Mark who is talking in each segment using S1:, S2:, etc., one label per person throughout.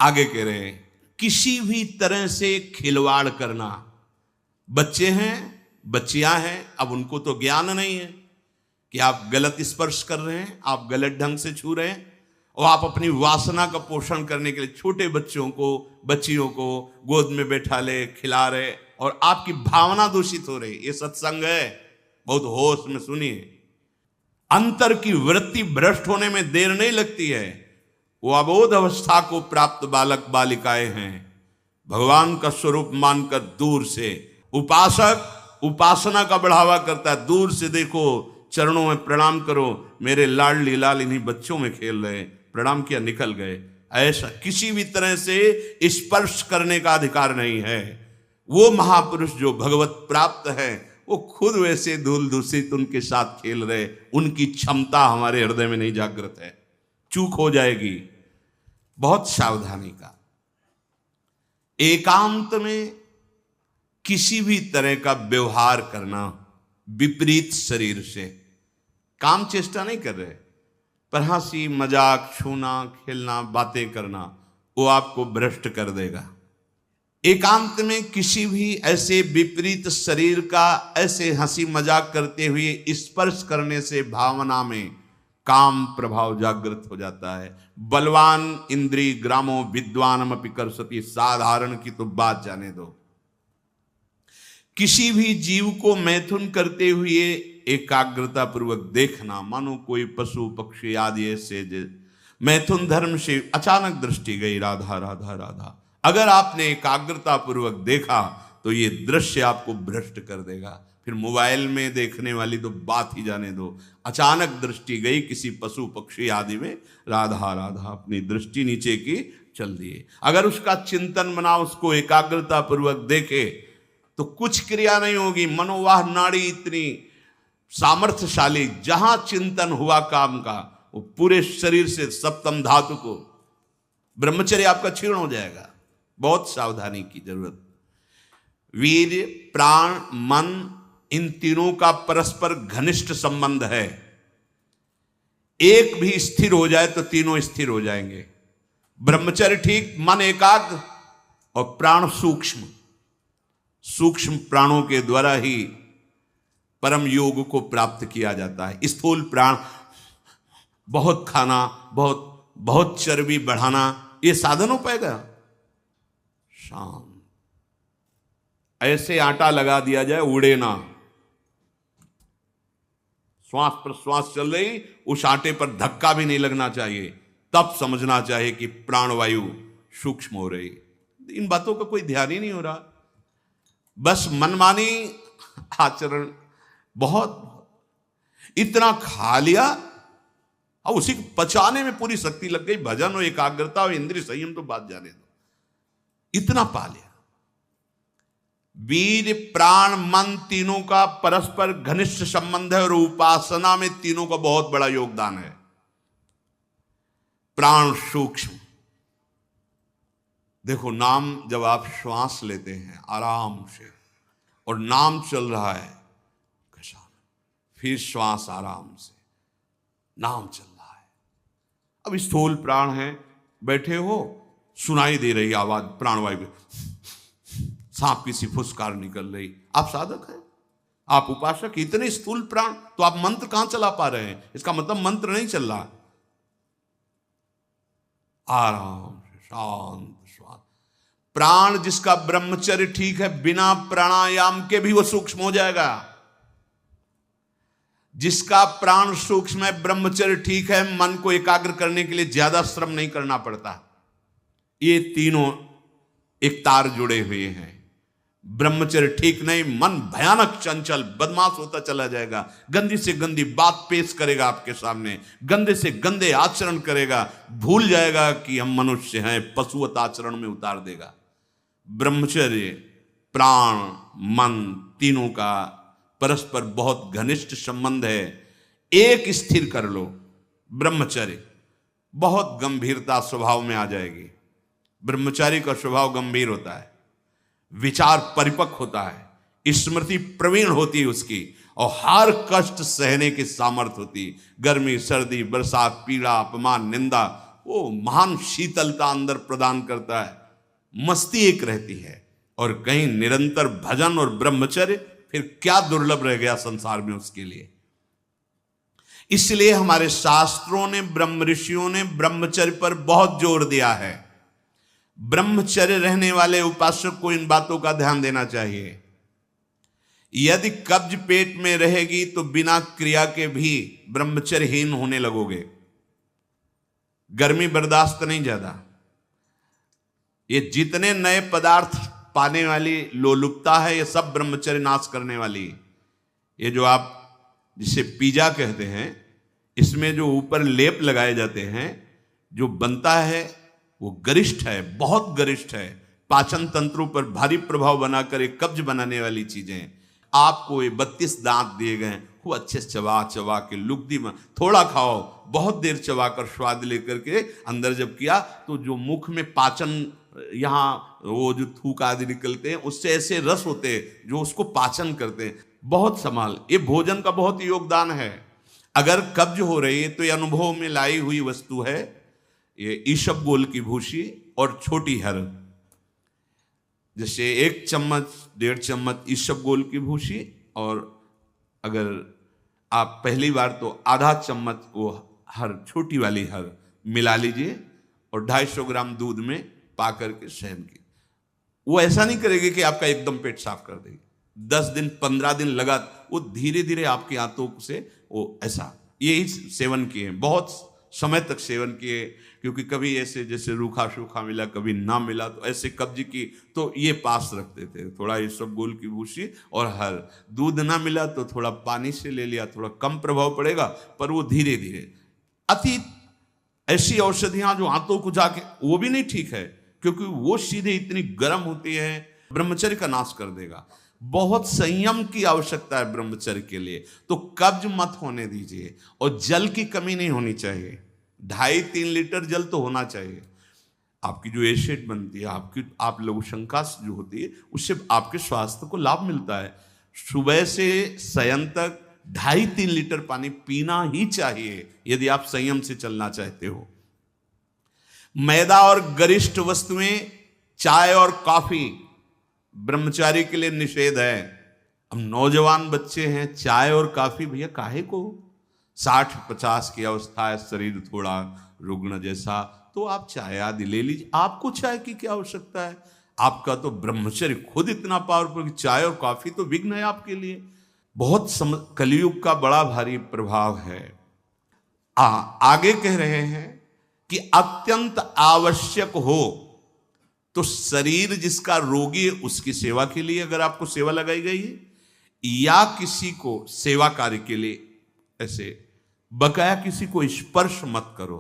S1: आगे कह रहे हैं, किसी भी तरह से खिलवाड़ करना। बच्चे हैं, बच्चियां हैं, अब उनको तो ज्ञान नहीं है कि आप गलत स्पर्श कर रहे हैं, आप गलत ढंग से छू रहे हैं, और आप अपनी वासना का पोषण करने के लिए छोटे बच्चों को, बच्चियों को गोद में बैठा ले, खिला रहे, और आपकी भावना दूषित हो रही। ये सत्संग है, बहुत होश में सुनिए। अंतर की वृत्ति भ्रष्ट होने में देर नहीं लगती है। वो अबोध अवस्था को प्राप्त बालक बालिकाएं हैं। भगवान का स्वरूप मानकर दूर से उपासक उपासना का बढ़ावा करता है। दूर से देखो, चरणों में प्रणाम करो, मेरे लाडली लाल इन्हीं बच्चों में खेल रहे, प्रणाम किया निकल गए। ऐसा किसी भी तरह से स्पर्श करने का अधिकार नहीं है। वो महापुरुष जो भगवत प्राप्त है, वो खुद वैसे धूल दूषित उनके साथ खेल रहे। उनकी क्षमता हमारे हृदय में नहीं जागृत है, चूक हो जाएगी। बहुत सावधानी का। एकांत में किसी भी तरह का व्यवहार करना विपरीत शरीर से, काम चेष्टा नहीं कर रहे, पर हंसी मजाक, छूना, खेलना, बातें करना, वो आपको भ्रष्ट कर देगा। एकांत में किसी भी ऐसे विपरीत शरीर का ऐसे हंसी मजाक करते हुए स्पर्श करने से भावना में काम प्रभाव जागृत हो जाता है। बलवान इंद्रिय ग्रामो विद्वानम अपि कर्षति, साधारण की तो बात जाने दो। किसी भी जीव को मैथुन करते हुए एकाग्रता पूर्वक देखना, मानो कोई पशु पक्षी आदि ऐसे मैथुन धर्म से अचानक दृष्टि गई, राधा राधा राधा। अगर आपने एकाग्रता पूर्वक देखा तो ये दृश्य आपको भ्रष्ट कर देगा। फिर मोबाइल में देखने वाली तो बात ही जाने दो। अचानक दृष्टि गई किसी पशु पक्षी आदि में, राधा राधा, अपनी दृष्टि नीचे की चल दिए। अगर उसका चिंतन बना, उसको एकाग्रता पूर्वक देखे तो कुछ क्रिया नहीं होगी। मनोवाह नाड़ी इतनी सामर्थ्यशाली, जहां चिंतन हुआ काम का, वो पूरे शरीर से सप्तम धातु को, ब्रह्मचर्य आपका क्षीण हो जाएगा। बहुत सावधानी की जरूरत। वीर, प्राण, मन, इन तीनों का परस्पर घनिष्ठ संबंध है। एक भी स्थिर हो जाए तो तीनों स्थिर हो जाएंगे। ब्रह्मचर्य ठीक, मन एकाग्र, और प्राण सूक्ष्म। सूक्ष्म प्राणों के द्वारा ही परम योग को प्राप्त किया जाता है। स्थूल प्राण, बहुत खाना, बहुत चर्बी बढ़ाना, ये साधन हो पाएगा? शांत। ऐसे आटा लगा दिया जाए, उड़े ना। श्वास प्रश्वास चल रही, उस आटे पर धक्का भी नहीं लगना चाहिए। तब समझना चाहिए कि प्राणवायु सूक्ष्म हो रही। इन बातों का कोई ध्यान ही नहीं हो रहा। बस मनमानी आचरण, बहुत इतना खा लिया और उसी को पचाने में पूरी शक्ति लग गई। भजन और एकाग्रता और इंद्रिय संयम तो बात जाने दो, इतना पा लिया। वीर, प्राण, मन, तीनों का परस्पर घनिष्ठ संबंध है, और उपासना में तीनों का बहुत बड़ा योगदान है। प्राण सूक्ष्म। देखो, नाम जब आप श्वास लेते हैं आराम से, और नाम चल रहा है, फिर श्वास आराम से, नाम चल रहा है। अब स्थूल प्राण है, बैठे हो, सुनाई दे रही आवाज प्राणवायु, सांप की सी फुसकार निकल रही। आप साधक हैं, आप उपासक, इतने स्थूल प्राण, तो आप मंत्र कहां चला पा रहे हैं? इसका मतलब मंत्र नहीं चल रहा। आराम से शांत श्वास। प्राण जिसका ब्रह्मचर्य ठीक है, बिना प्राणायाम के भी वो सूक्ष्म हो जाएगा। जिसका प्राण सूक्ष्म है, ब्रह्मचर्य ठीक है, मन को एकाग्र करने के लिए ज्यादा श्रम नहीं करना पड़ता। ये तीनों एक तार जुड़े हुए हैं। ब्रह्मचर्य ठीक नहीं, मन भयानक चंचल बदमाश होता चला जाएगा। गंदी से गंदी बात पेश करेगा आपके सामने, गंदे से गंदे आचरण करेगा, भूल जाएगा कि हम मनुष्य हैं, पशुवत आचरण में उतार देगा। ब्रह्मचर्य, प्राण, मन, तीनों का परस्पर बहुत घनिष्ठ संबंध है। एक स्थिर कर लो, ब्रह्मचर्य, बहुत गंभीरता स्वभाव में आ जाएगी। ब्रह्मचारी का स्वभाव गंभीर होता है, विचार परिपक्व होता है, स्मृति प्रवीण होती है उसकी, और हर कष्ट सहने की सामर्थ्य होती। गर्मी, सर्दी, बरसात, पीड़ा, अपमान, निंदा, वो महान शीतलता अंदर प्रदान करता है, मस्ती एक रहती है। और कहीं निरंतर भजन और ब्रह्मचर्य, फिर क्या दुर्लभ रह गया संसार में उसके लिए। इसलिए हमारे शास्त्रों ने, ब्रह्म ऋषियों ने ब्रह्मचर्य पर बहुत जोर दिया है। ब्रह्मचर्य रहने वाले उपासक को इन बातों का ध्यान देना चाहिए। यदि कब्ज पेट में रहेगी तो बिना क्रिया के भी ब्रह्मचर्यहीन होने लगोगे। गर्मी बर्दाश्त नहीं ज्यादा, ये जितने नए पदार्थ पाने वाली लोलुपता है, ये सब ब्रह्मचर्य नाश करने वाली। ये जो आप जिसे पिज्जा कहते हैं, इसमें जो ऊपर लेप लगाए जाते हैं, जो बनता है वो गरिष्ठ है, बहुत गरिष्ठ है, पाचन तंत्रों पर भारी प्रभाव बनाकर एक कब्ज बनाने वाली चीजें। आपको ये 32 दांत दिए गए, वो अच्छे से चबा चबा के लुगदी में थोड़ा खाओ, बहुत देर चबा कर स्वाद लेकर के अंदर जब किया तो जो मुख में पाचन, यहाँ वो जो थूक आदि निकलते हैं, उससे ऐसे रस होते हैं जो उसको पाचन करते हैं। बहुत संभाल, ये भोजन का बहुत योगदान है। अगर कब्ज हो रही है तो ये अनुभव में लाई हुई वस्तु है, ये ईशबगोल की भूसी और छोटी हर। जैसे 1 चम्मच 1.5 चम्मच ईशबगोल की भूसी, और अगर आप पहली बार तो आधा चम्मच वो हर, छोटी वाली हर मिला लीजिए और 250 ग्राम दूध में पा करके सेवन की। वो ऐसा नहीं करेगी कि आपका एकदम पेट साफ कर देगी। 10 दिन 15 दिन लगा, वो धीरे धीरे आपकी आंतों से वो ऐसा, यही सेवन किए, बहुत समय तक सेवन किए। क्योंकि कभी ऐसे जैसे रूखा सूखा मिला, कभी ना मिला, तो ऐसे कब्ज की तो ये पास रखते थे, थोड़ा ईशबगोल की भूसी और हर। दूध ना मिला तो थोड़ा पानी से ले लिया, थोड़ा कम प्रभाव पड़ेगा, पर वो धीरे धीरे। अति ऐसी औषधियां जो आंतों को जाके, वो भी नहीं ठीक है, क्योंकि वो सीधे इतनी गर्म होती है, ब्रह्मचर्य का नाश कर देगा। बहुत संयम की आवश्यकता है ब्रह्मचर्य के लिए। तो कब्ज मत होने दीजिए, और जल की कमी नहीं होनी चाहिए। 2.5-3 लीटर जल तो होना चाहिए। आपकी जो एसिड बनती है, आपकी आप लघुशंका जो होती है, उससे आपके स्वास्थ्य को लाभ मिलता है। सुबह से शयन तक 2.5-3 लीटर पानी पीना ही चाहिए, यदि आप संयम से चलना चाहते हो। मैदा और गरिष्ठ वस्तुएं, चाय और कॉफी ब्रह्मचारी के लिए निषेध है। अब नौजवान बच्चे हैं, चाय और कॉफी भैया काहे को? 60-50 की अवस्था है, शरीर थोड़ा रुग्ण जैसा, तो आप चाय आदि ले लीजिए। आपको चाय की क्या आवश्यकता है? आपका तो ब्रह्मचर्य खुद इतना पावरफुल कि चाय और कॉफी तो विघ्न है आपके लिए। बहुत कलयुग का बड़ा भारी प्रभाव है। आगे कह रहे हैं कि अत्यंत आवश्यक हो तो शरीर जिसका रोगी है उसकी सेवा के लिए अगर आपको सेवा लगाई गई है, या किसी को सेवा कार्य के लिए ऐसे बकाया किसी को स्पर्श मत करो,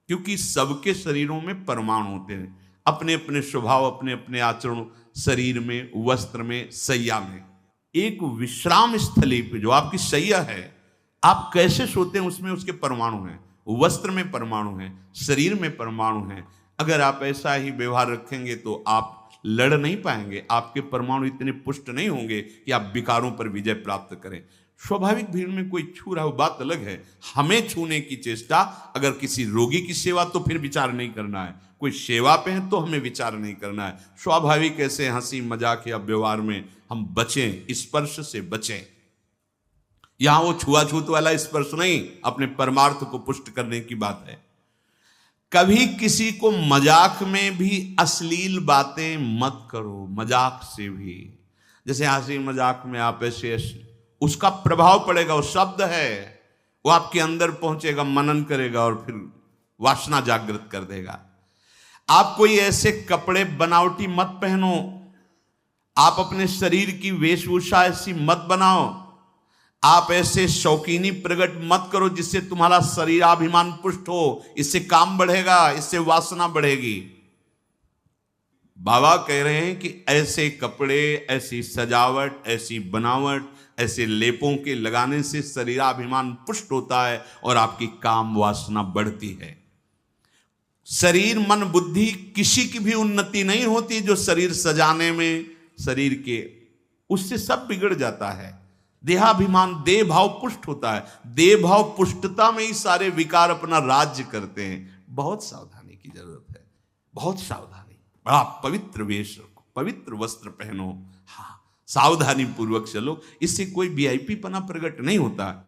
S1: क्योंकि सबके शरीरों में परमाणु होते हैं, अपने अपने स्वभाव, अपने अपने आचरण, शरीर में, वस्त्र में, सैया में। एक विश्राम स्थली पे जो आपकी सैया है, आप कैसे सोते हैं उसमें उसके परमाणु हैं, वस्त्र में परमाणु हैं, शरीर में परमाणु हैं। अगर आप ऐसा ही व्यवहार रखेंगे तो आप लड़ नहीं पाएंगे, आपके परमाणु इतने पुष्ट नहीं होंगे कि आप विकारों पर विजय प्राप्त करें। स्वाभाविक भीड़ में कोई छू रहा हो बात अलग है, हमें छूने की चेष्टा, अगर किसी रोगी की सेवा तो फिर विचार नहीं करना है, कोई सेवा पे है तो हमें विचार नहीं करना है। स्वाभाविक ऐसे हंसी मजाक या व्यवहार में हम बचें, स्पर्श से बचें। यहां वो छुआछूत वाला स्पर्श नहीं, अपने परमार्थ को पुष्ट करने की बात है। कभी किसी को मजाक में भी अश्लील बातें मत करो, मजाक से भी। जैसे हंसी मजाक में आप ऐसे, उसका प्रभाव पड़ेगा, वो शब्द है, वो आपके अंदर पहुंचेगा, मनन करेगा और फिर वासना जागृत कर देगा। आप कोई ऐसे कपड़े बनावटी मत पहनो, आप अपने शरीर की वेशभूषा ऐसी मत बनाओ, आप ऐसे शौकीनी प्रकट मत करो जिससे तुम्हारा शरीराभिमान पुष्ट हो। इससे काम बढ़ेगा, इससे वासना बढ़ेगी। बाबा कह रहे हैं कि ऐसे कपड़े, ऐसी सजावट, ऐसी बनावट, ऐसे लेपों के लगाने से शरीराभिमान पुष्ट होता है और आपकी काम वासना बढ़ती है। शरीर मन बुद्धि किसी की भी उन्नति नहीं होती जो शरीर सजाने में, शरीर के, उससे सब बिगड़ जाता है। देहाभिमान, देह भाव पुष्ट होता है, देह भाव पुष्टता में ही सारे विकार अपना राज्य करते हैं। बहुत सावधान। की जरूरत है, बहुत सावधानी, बड़ा पवित्र वेश रखो, पवित्र वस्त्र पहनो, हाँ सावधानी पूर्वक चलो, इससे कोई वीआईपी पना प्रकट नहीं होता।